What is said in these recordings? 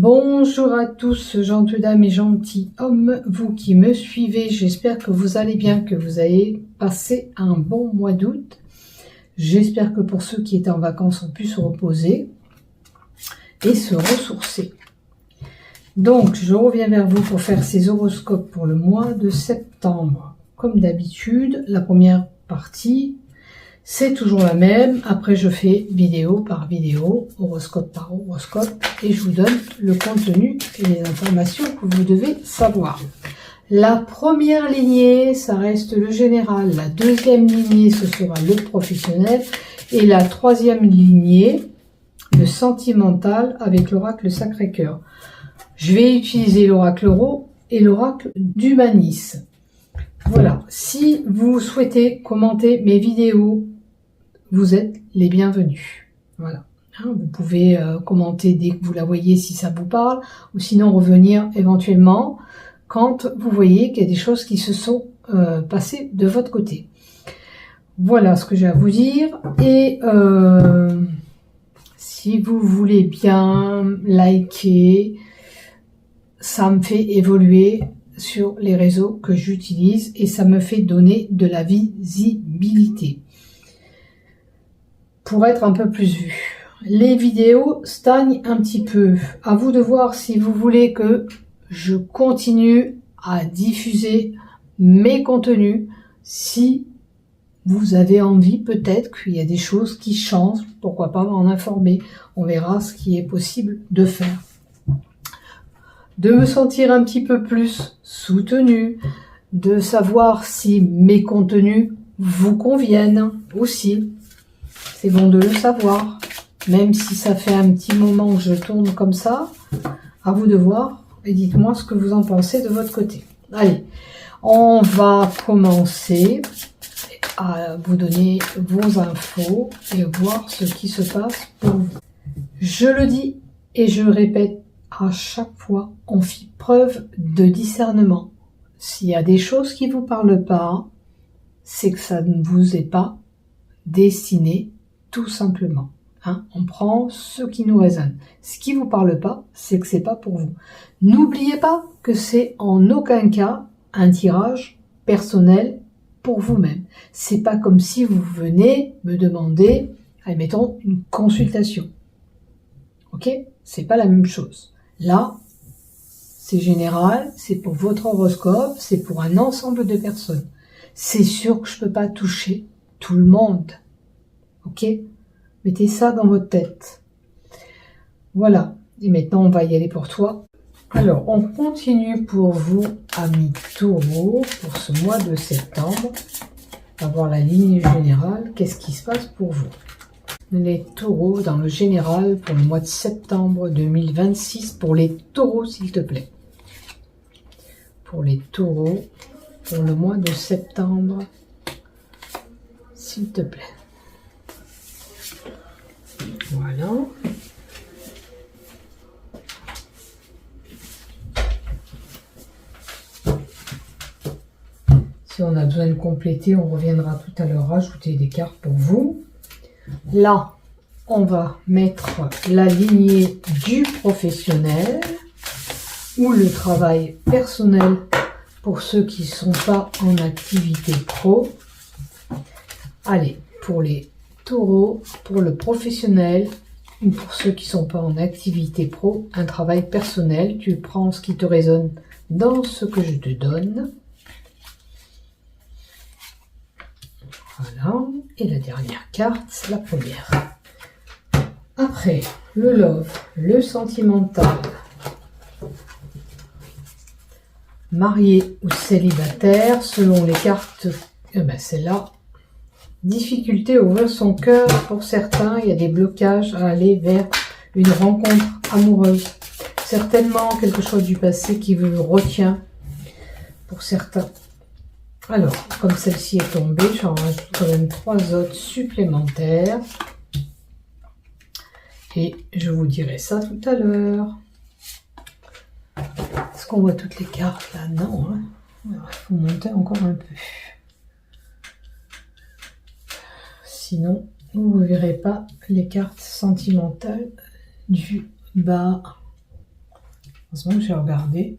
Bonjour à tous, gentilles dames et gentilshommes, vous qui me suivez, j'espère que vous allez bien, que vous avez passé un bon mois d'août. J'espère que pour ceux qui étaient en vacances ont pu se reposer et se ressourcer. Donc, je reviens vers vous pour faire ces horoscopes pour le mois de septembre. Comme d'habitude, la première partie, c'est toujours la même. Après, je fais vidéo par vidéo, horoscope par horoscope, et je vous donne le contenu et les informations que vous devez savoir. La première lignée, ça reste le général. La deuxième lignée, ce sera le professionnel. Et la troisième lignée, le sentimental avec l'oracle Sacré-Cœur. Je vais utiliser l'oracle Euro et l'oracle d'Humanis. Voilà. Si vous souhaitez commenter mes vidéos, vous êtes les bienvenus. Voilà. Vous pouvez commenter dès que vous la voyez si ça vous parle, ou sinon revenir éventuellement quand vous voyez qu'il y a des choses qui se sont passées de votre côté. Voilà ce que j'ai à vous dire. Et si vous voulez bien liker, ça me fait évoluer sur les réseaux que j'utilise et ça me fait donner de la visibilité pour être un peu plus vu. Les vidéos stagnent un petit peu. À vous de voir si vous voulez que je continue à diffuser mes contenus. Si vous avez envie, peut-être qu'il y a des choses qui changent. Pourquoi pas m'en informer. On verra ce qui est possible de faire. De me sentir un petit peu plus soutenu. De savoir si mes contenus vous conviennent aussi. C'est bon de le savoir, même si ça fait un petit moment que je tourne comme ça, à vous de voir, et dites-moi ce que vous en pensez de votre côté. Allez, on va commencer à vous donner vos infos et voir ce qui se passe pour vous. Je le dis et je le répète à chaque fois, on fait preuve de discernement. S'il y a des choses qui ne vous parlent pas, c'est que ça ne vous est pas destiné. Tout simplement. On prend ce qui nous résonne. Ce qui ne vous parle pas, c'est que c'est pas pour vous. N'oubliez pas que c'est en aucun cas un tirage personnel pour vous-même. C'est pas comme si vous venez me demander, admettons, une consultation. Ok? C'est pas la même chose. Là, c'est général, c'est pour votre horoscope, c'est pour un ensemble de personnes. C'est sûr que je peux pas toucher tout le monde. Ok? Mettez ça dans votre tête. Voilà. Et maintenant, on va y aller pour toi. Alors, on continue pour vous, amis taureaux, pour ce mois de septembre. On va voir la ligne générale. Qu'est-ce qui se passe pour vous? Les taureaux dans le général pour le mois de septembre 2026. Pour les taureaux, s'il te plaît. Pour les taureaux, pour le mois de septembre, s'il te plaît. Voilà. Si on a besoin de compléter, on reviendra tout à l'heure rajouter des cartes pour vous. Là, on va mettre la lignée du professionnel ou le travail personnel pour ceux qui ne sont pas en activité pro. Allez, pour les taureaux, pour le professionnel, ou pour ceux qui ne sont pas en activité pro, un travail personnel. Tu prends ce qui te résonne dans ce que je te donne. Voilà. Et la dernière carte, la première. Après, le love, le sentimental. Marié ou célibataire, selon les cartes, celle-là. Difficulté à ouvrir son cœur pour certains, il y a des blocages à aller vers une rencontre amoureuse. Certainement quelque chose du passé qui vous retient pour certains. Alors, comme celle-ci est tombée, j'en rajoute quand même 3 autres supplémentaires. Et je vous dirai ça tout à l'heure. Est-ce qu'on voit toutes les cartes là? Non, hein. Alors, il faut monter encore un peu. Sinon, vous ne verrez pas les cartes sentimentales du bas. ce moment, j'ai regardé.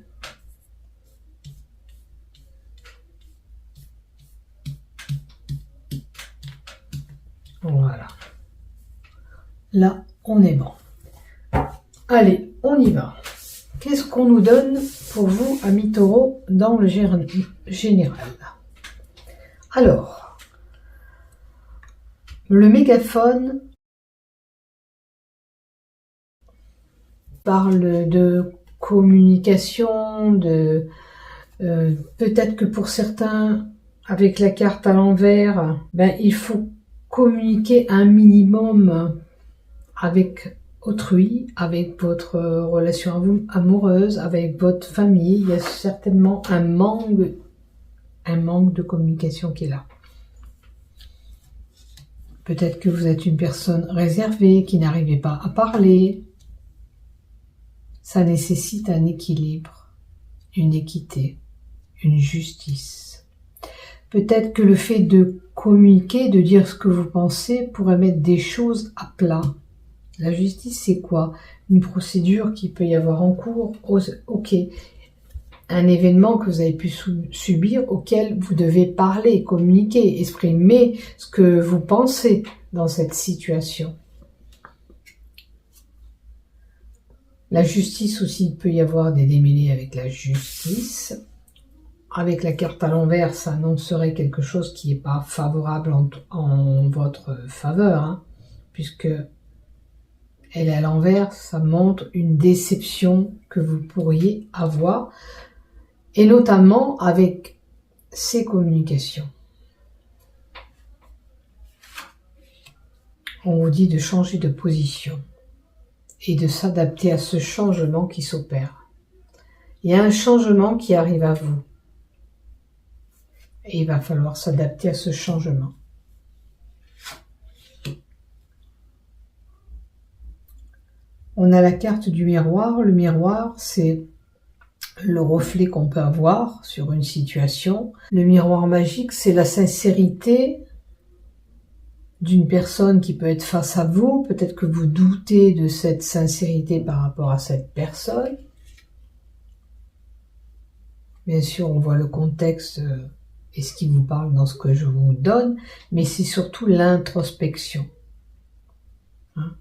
Voilà. Là, on est bon. Allez, on y va. Qu'est-ce qu'on nous donne pour vous, amis taureaux, dans le général? Alors, le mégaphone parle de communication, de peut-être que pour certains, avec la carte à l'envers, ben, il faut communiquer un minimum avec autrui, avec votre relation amoureuse, avec votre famille. Il y a certainement un manque de communication qui est là. Peut-être que vous êtes une personne réservée, qui n'arrivait pas à parler. Ça nécessite un équilibre, une équité, une justice. Peut-être que le fait de communiquer, de dire ce que vous pensez, pourrait mettre des choses à plat. La justice, c'est quoi? Une procédure qui peut y avoir en cours. Ok, un événement que vous avez pu subir auquel vous devez parler, communiquer, exprimer ce que vous pensez dans cette situation. La justice aussi, il peut y avoir des démêlés avec la justice. Avec la carte à l'envers, ça annoncerait quelque chose qui n'est pas favorable en votre faveur, hein, puisque elle est à l'envers, ça montre une déception que vous pourriez avoir, et notamment avec ces communications. On vous dit de changer de position et de s'adapter à ce changement qui s'opère. Il y a un changement qui arrive à vous. Et il va falloir s'adapter à ce changement. On a la carte du miroir. Le miroir, c'est le reflet qu'on peut avoir sur une situation. Le miroir magique, c'est la sincérité d'une personne qui peut être face à vous. Peut-être que vous doutez de cette sincérité par rapport à cette personne. Bien sûr, on voit le contexte et ce qui vous parle dans ce que je vous donne, mais c'est surtout l'introspection. Hein?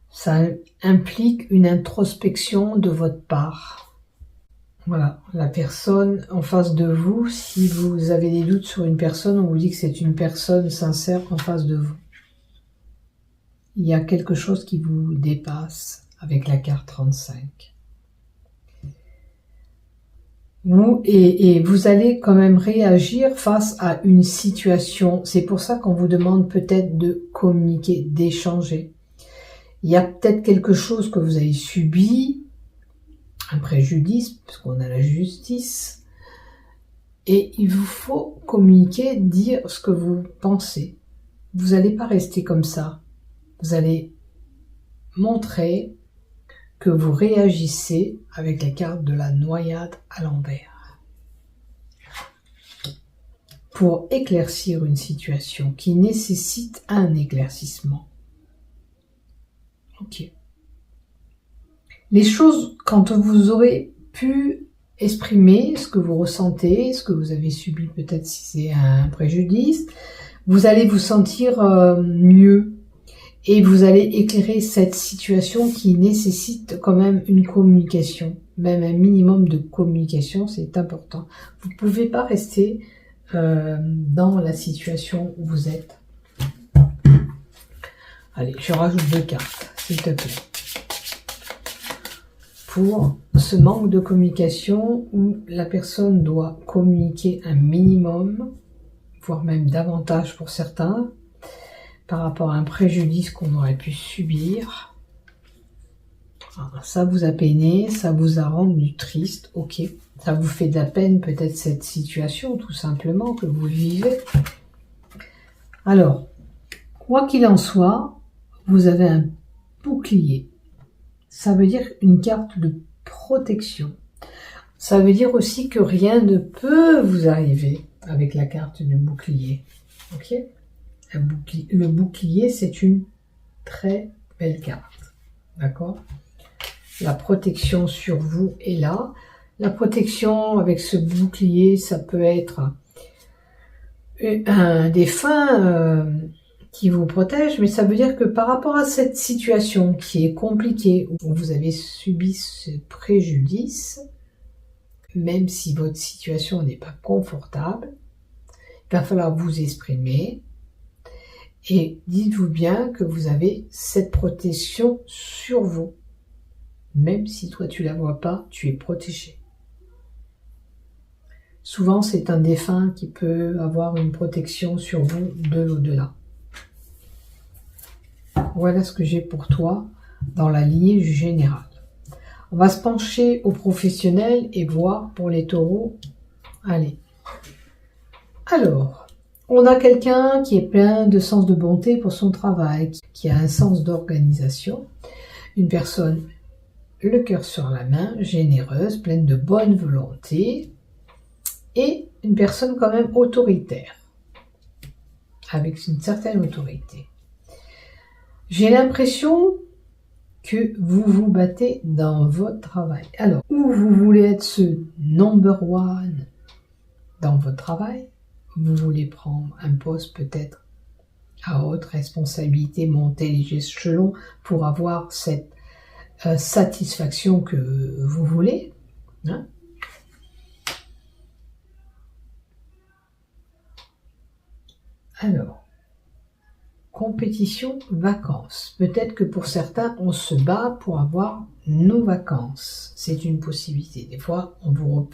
Ça implique une introspection de votre part. Voilà, la personne en face de vous, si vous avez des doutes sur une personne, on vous dit que c'est une personne sincère en face de vous. Il y a quelque chose qui vous dépasse avec la carte 35. Et vous allez quand même réagir face à une situation. C'est pour ça qu'on vous demande peut-être de communiquer, d'échanger. Il y a peut-être quelque chose que vous avez subi, un préjudice, puisqu'on a la justice, et il vous faut communiquer, dire ce que vous pensez. Vous n'allez pas rester comme ça. Vous allez montrer que vous réagissez avec la carte de la noyade à l'envers pour éclaircir une situation qui nécessite un éclaircissement. Ok. Les choses, quand vous aurez pu exprimer ce que vous ressentez, ce que vous avez subi, peut-être si c'est un préjudice, vous allez vous sentir mieux. Et vous allez éclairer cette situation qui nécessite quand même une communication. Même un minimum de communication, c'est important. Vous ne pouvez pas rester dans la situation où vous êtes. Allez, je rajoute 2 cartes, s'il te plaît. Pour ce manque de communication où la personne doit communiquer un minimum, voire même davantage pour certains, par rapport à un préjudice qu'on aurait pu subir. Alors, ça vous a peiné, ça vous a rendu triste, ok. Ça vous fait de la peine peut-être cette situation, tout simplement, que vous vivez. Alors, quoi qu'il en soit, vous avez un bouclier. Ça veut dire une carte de protection. Ça veut dire aussi que rien ne peut vous arriver avec la carte du bouclier, ok. Le bouclier, c'est une très belle carte. D'accord? La protection sur vous est là. La protection avec ce bouclier, ça peut être un défunt qui vous protège, mais ça veut dire que par rapport à cette situation qui est compliquée, où vous avez subi ce préjudice, même si votre situation n'est pas confortable, il va falloir vous exprimer et dites-vous bien que vous avez cette protection sur vous. Même si toi tu la vois pas, tu es protégé. Souvent c'est un défunt qui peut avoir une protection sur vous de l'au-delà. Voilà ce que j'ai pour toi dans la lignée générale. On va se pencher aux professionnels et voir pour les taureaux. Allez. Alors, on a quelqu'un qui est plein de sens de bonté pour son travail, qui a un sens d'organisation. Une personne, le cœur sur la main, généreuse, pleine de bonne volonté. Et une personne quand même autoritaire, avec une certaine autorité. J'ai l'impression que vous vous battez dans votre travail. Alors, ou vous voulez être ce number one dans votre travail, vous voulez prendre un poste peut-être à haute responsabilité, monter les échelons pour avoir cette satisfaction que vous voulez. Hein? Alors, compétition, vacances. Peut-être que pour certains, on se bat pour avoir nos vacances. C'est une possibilité. Des fois, on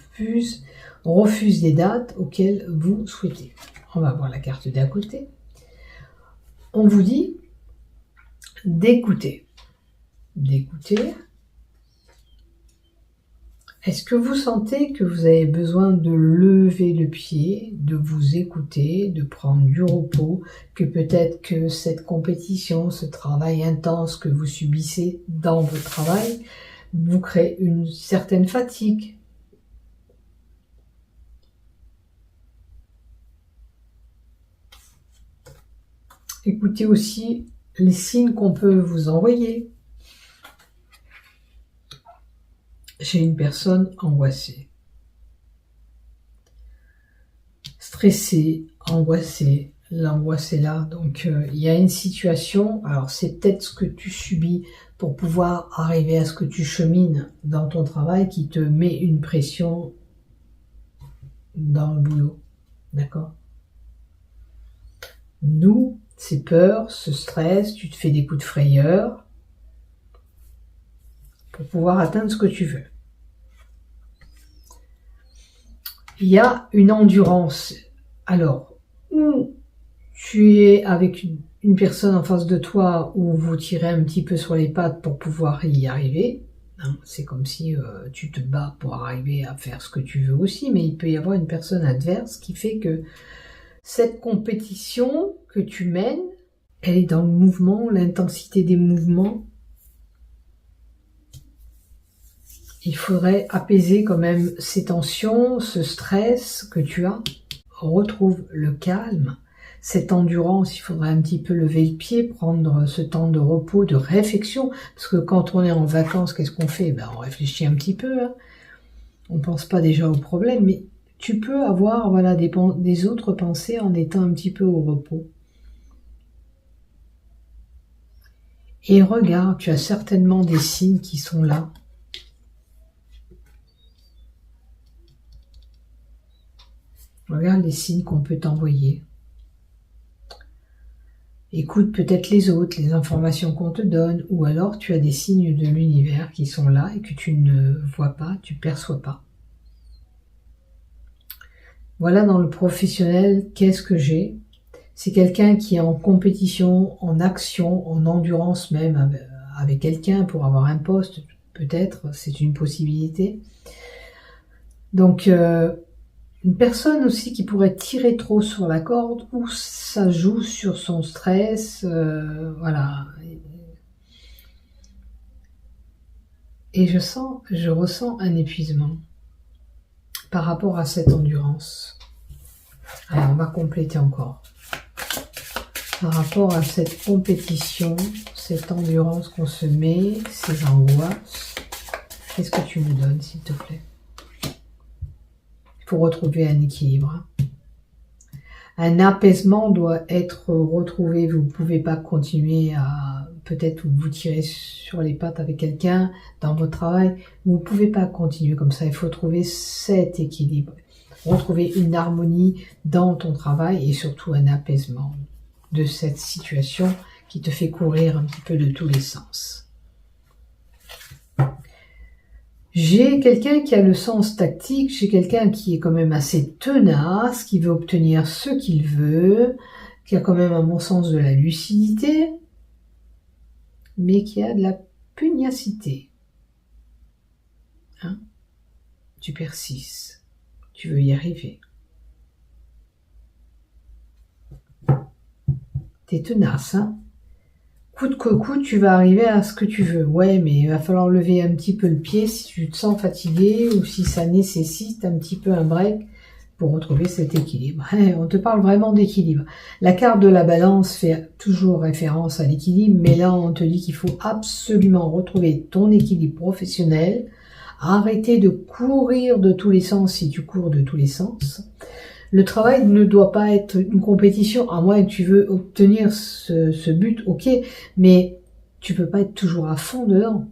refuse des dates auxquelles vous souhaitez. On va voir la carte d'à côté. On vous dit d'écouter. D'écouter. Est-ce que vous sentez que vous avez besoin de lever le pied, de vous écouter, de prendre du repos, que peut-être que cette compétition, ce travail intense que vous subissez dans votre travail, vous crée une certaine fatigue? Écoutez aussi les signes qu'on peut vous envoyer. J'ai une personne angoissée, stressée, angoissée. L'angoisse est là, donc il y a une situation. Alors c'est peut-être ce que tu subis pour pouvoir arriver à ce que tu chemines dans ton travail qui te met une pression dans le boulot, d'accord? Nous, c'est peur, ce stress, tu te fais des coups de frayeur pour pouvoir atteindre ce que tu veux. Il y a une endurance. Alors, où tu es avec une personne en face de toi où vous tirez un petit peu sur les pattes pour pouvoir y arriver. Hein, c'est comme si tu te bats pour arriver à faire ce que tu veux aussi, mais il peut y avoir une personne adverse qui fait que cette compétition que tu mènes, elle est dans le mouvement, l'intensité des mouvements. Il faudrait apaiser quand même ces tensions, ce stress que tu as. Retrouve le calme, cette endurance, il faudrait un petit peu lever le pied, prendre ce temps de repos, de réflexion. Parce que quand on est en vacances, qu'est-ce qu'on fait? Ben, on réfléchit un petit peu. Hein. On pense pas déjà au problème, mais tu peux avoir voilà, des autres pensées en étant un petit peu au repos. Et regarde, tu as certainement des signes qui sont là. Regarde les signes qu'on peut t'envoyer. Écoute peut-être les autres, les informations qu'on te donne, ou alors tu as des signes de l'univers qui sont là et que tu ne vois pas, tu ne perçois pas. Voilà dans le professionnel, qu'est-ce que j'ai? C'est quelqu'un qui est en compétition, en action, en endurance même avec quelqu'un pour avoir un poste, peut-être, c'est une possibilité. Donc, une personne aussi qui pourrait tirer trop sur la corde ou ça joue sur son stress, voilà. Et je ressens un épuisement par rapport à cette endurance. Alors on va compléter encore. Par rapport à cette compétition, cette endurance qu'on se met, ces angoisses, Qu'est-ce que tu me donnes, s'il te plaît? Il faut retrouver un équilibre. Un apaisement doit être retrouvé. Vous ne pouvez pas continuer à peut-être vous tirer sur les pattes avec quelqu'un dans votre travail. Vous ne pouvez pas continuer comme ça. Il faut trouver cet équilibre. Retrouver une harmonie dans ton travail et surtout un apaisement de cette situation qui te fait courir un petit peu de tous les sens. J'ai quelqu'un qui a le sens tactique, j'ai quelqu'un qui est quand même assez tenace, qui veut obtenir ce qu'il veut, qui a quand même un bon sens de la lucidité, mais qui a de la pugnacité. Hein? Tu persistes, tu veux y arriver. T'es tenace, hein? Coûte que coûte, tu vas arriver à ce que tu veux. Ouais, mais il va falloir lever un petit peu le pied si tu te sens fatigué ou si ça nécessite un petit peu un break pour retrouver cet équilibre. On te parle vraiment d'équilibre. La carte de la balance fait toujours référence à l'équilibre, mais là, on te dit qu'il faut absolument retrouver ton équilibre professionnel, arrêter de courir de tous les sens si tu cours de tous les sens. Le travail ne doit pas être une compétition, à moins que tu veux obtenir ce but, ok, mais tu peux pas être toujours à fond dedans.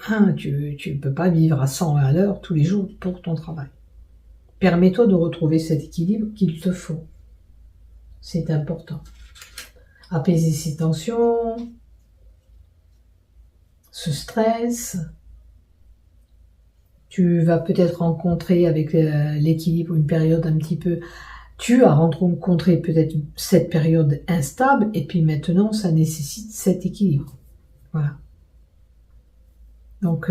Hein, tu peux pas vivre à 100 à l'heure tous les jours pour ton travail. Permets-toi de retrouver cet équilibre qu'il te faut. C'est important. Apaiser ces tensions, ce stress. Tu vas peut-être rencontrer avec l'équilibre une période un petit peu... Tu as rencontré peut-être cette période instable et puis maintenant ça nécessite cet équilibre. Voilà. Donc,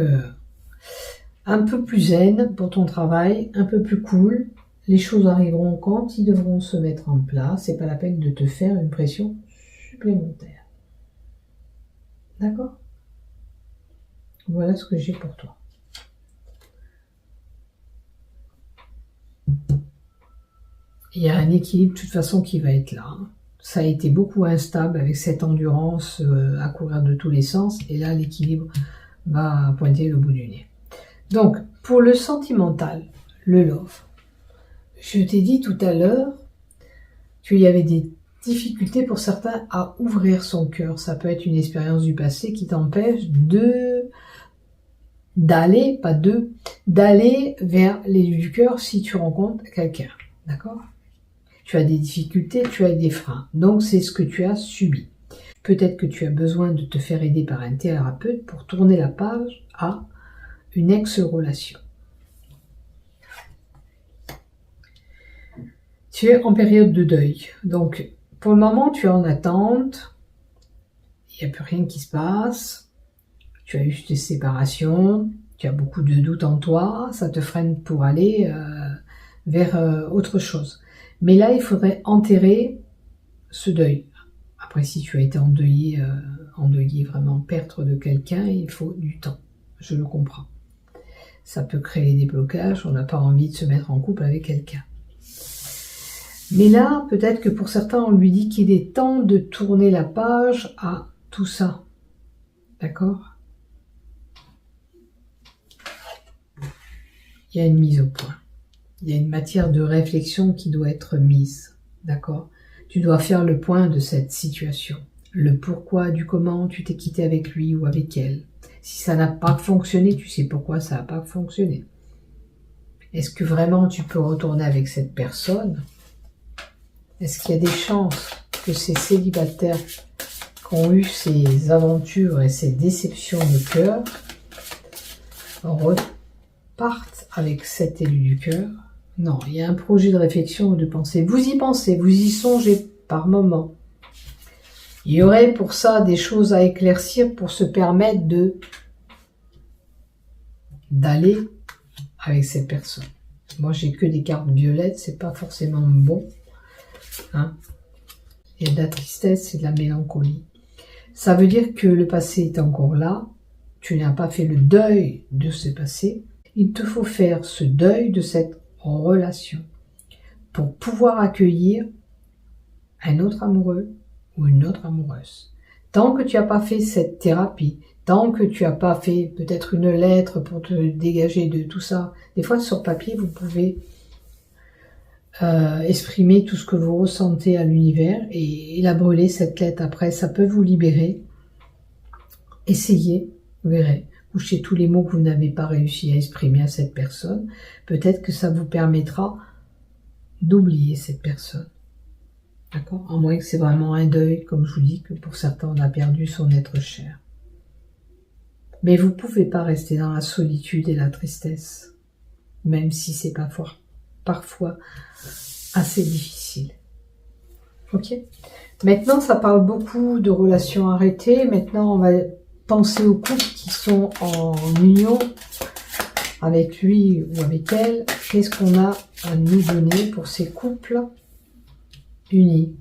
un peu plus zen pour ton travail, un peu plus cool. Les choses arriveront quand ils devront se mettre en place. C'est pas la peine de te faire une pression supplémentaire. D'accord? Voilà ce que j'ai pour toi. Il y a un équilibre de toute façon qui va être là. Ça a été beaucoup instable avec cette endurance à courir de tous les sens. Et là, l'équilibre va pointer le bout du nez. Donc, pour le sentimental, le love, je t'ai dit tout à l'heure qu'il y avait des difficultés pour certains à ouvrir son cœur. Ça peut être une expérience du passé qui t'empêche d'aller vers l'élu du cœur si tu rencontres quelqu'un. D'accord? Tu as des difficultés, tu as des freins. Donc, c'est ce que tu as subi. Peut-être que tu as besoin de te faire aider par un thérapeute pour tourner la page à une ex-relation. Tu es en période de deuil. Donc, pour le moment, tu es en attente. Il n'y a plus rien qui se passe. Tu as eu des séparations. Tu as beaucoup de doutes en toi. Ça te freine pour aller vers autre chose. Mais là, il faudrait enterrer ce deuil. Après, si tu as été endeuillé, vraiment perdre de quelqu'un, il faut du temps. Je le comprends. Ça peut créer des blocages, on n'a pas envie de se mettre en couple avec quelqu'un. Mais là, peut-être que pour certains, on lui dit qu'il est temps de tourner la page à tout ça. D'accord? Il y a une mise au point. Il y a une matière de réflexion qui doit être mise. D'accord? Tu dois faire le point de cette situation. Le pourquoi, du comment tu t'es quitté avec lui ou avec elle. Si ça n'a pas fonctionné, tu sais pourquoi ça n'a pas fonctionné. Est-ce que vraiment tu peux retourner avec cette personne? Est-ce qu'il y a des chances que ces célibataires qui ont eu ces aventures et ces déceptions de cœur repartent avec cet élu du cœur? Non, il y a un projet de réflexion ou de pensée. Vous y pensez, vous y songez par moment. Il y aurait pour ça des choses à éclaircir pour se permettre d'aller avec cette personne. Moi, j'ai que des cartes violettes, c'est pas forcément bon. Hein? Il y a de la tristesse et de la mélancolie. Ça veut dire que le passé est encore là. Tu n'as pas fait le deuil de ce passé. Il te faut faire ce deuil de cette relation pour pouvoir accueillir un autre amoureux ou une autre amoureuse. Tant que tu n'as pas fait cette thérapie, Tant que tu n'as pas fait peut-être une lettre pour te dégager de tout ça, des fois sur papier, vous pouvez exprimer tout ce que vous ressentez à l'univers et la brûler, cette lettre. Après, ça peut vous libérer. Essayez, vous verrez. Couchez tous les mots que vous n'avez pas réussi à exprimer à cette personne. Peut-être que ça vous permettra d'oublier cette personne. D'accord? À moins que c'est vraiment un deuil, comme je vous dis, que pour certains, on a perdu son être cher. Mais vous ne pouvez pas rester dans la solitude et la tristesse, même si c'est parfois assez difficile. Ok? Maintenant, ça parle beaucoup de relations arrêtées. Maintenant, on va penser aux couples qui sont en union avec lui ou avec elle. Qu'est-ce qu'on a à nous donner pour ces couples unis?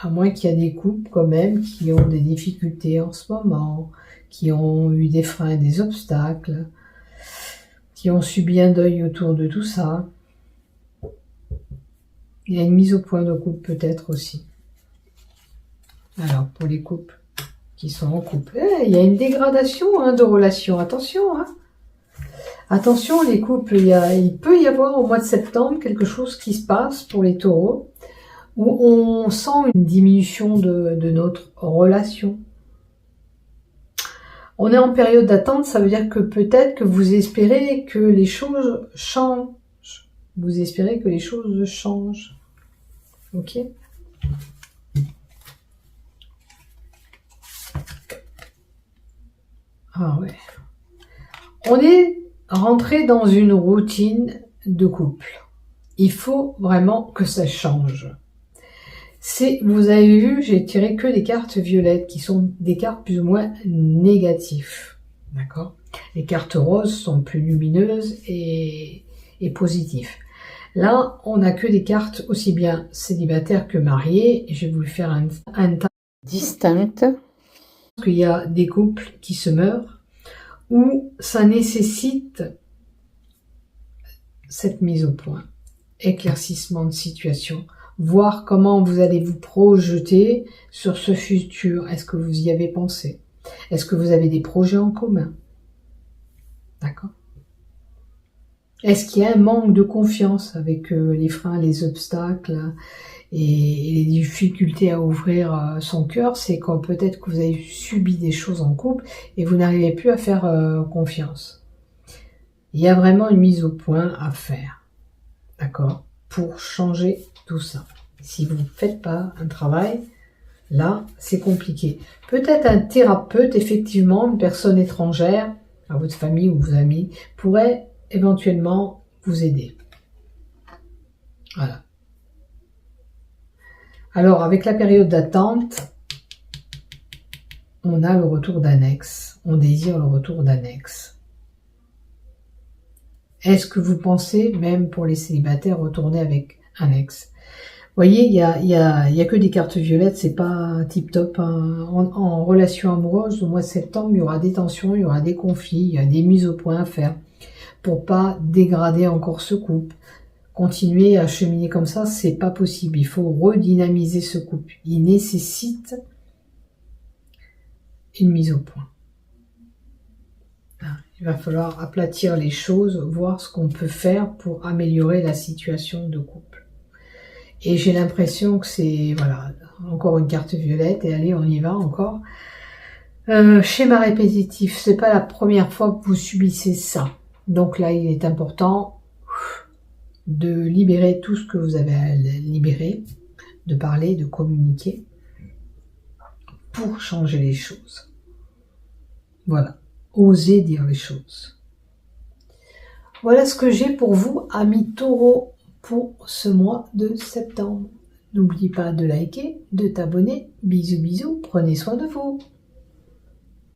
À moins qu'il y a des couples quand même qui ont des difficultés en ce moment, qui ont eu des freins, des obstacles, qui ont subi un deuil autour de tout ça. Il y a une mise au point de couple peut-être aussi. Alors, pour les couples qui sont en couple, il y a une dégradation de relation. Attention, attention les couples, il peut y avoir au mois de septembre quelque chose qui se passe pour les taureaux, où on sent une diminution de notre relation. On est en période d'attente, ça veut dire que peut-être que vous espérez que les choses changent. Vous espérez que les choses changent. Ok? Ah ouais. On est rentré dans une routine de couple. Il faut vraiment que ça change. Vous avez vu, j'ai tiré que des cartes violettes qui sont des cartes plus ou moins négatives. D'accord? Les cartes roses sont plus lumineuses et positives. Là, on n'a que des cartes aussi bien célibataires que mariées. Je vais vous faire un tas distinct. Parce qu'il y a des couples qui se meurent où ça nécessite cette mise au point, éclaircissement de situation, voir comment vous allez vous projeter sur ce futur. Est-ce que vous y avez pensé? Est-ce que vous avez des projets en commun? D'accord? Est-ce qu'il y a un manque de confiance avec les freins, les obstacles et les difficultés à ouvrir son cœur? C'est quand peut-être que vous avez subi des choses en couple et vous n'arrivez plus à faire confiance. Il y a vraiment une mise au point à faire, d'accord, pour changer tout ça. Si vous ne faites pas un travail, là, c'est compliqué. Peut-être un thérapeute, effectivement, une personne étrangère, à votre famille ou vos amis, pourrait éventuellement vous aider. Voilà. Alors, avec la période d'attente, on a le retour d'un ex. On désire le retour d'un ex. Est-ce que vous pensez, même pour les célibataires, retourner avec un ex? Vous voyez, il y a que des cartes violettes, c'est pas tip-top. En relation amoureuse, au mois de septembre, il y aura des tensions, il y aura des conflits, il y a des mises au point à faire pour pas dégrader encore ce couple. Continuer à cheminer comme ça, c'est pas possible. Il faut redynamiser ce couple. Il nécessite une mise au point. Il va falloir aplatir les choses, voir ce qu'on peut faire pour améliorer la situation de couple. Et j'ai l'impression que c'est, voilà, encore une carte violette, et allez, on y va encore. Schéma répétitif, c'est pas la première fois que vous subissez ça. Donc là, il est important de libérer tout ce que vous avez à libérer, de parler, de communiquer, pour changer les choses. Voilà. Osez dire les choses. Voilà ce que j'ai pour vous, amis taureaux, pour ce mois de septembre. N'oubliez pas de liker, de t'abonner. Bisous, bisous, prenez soin de vous.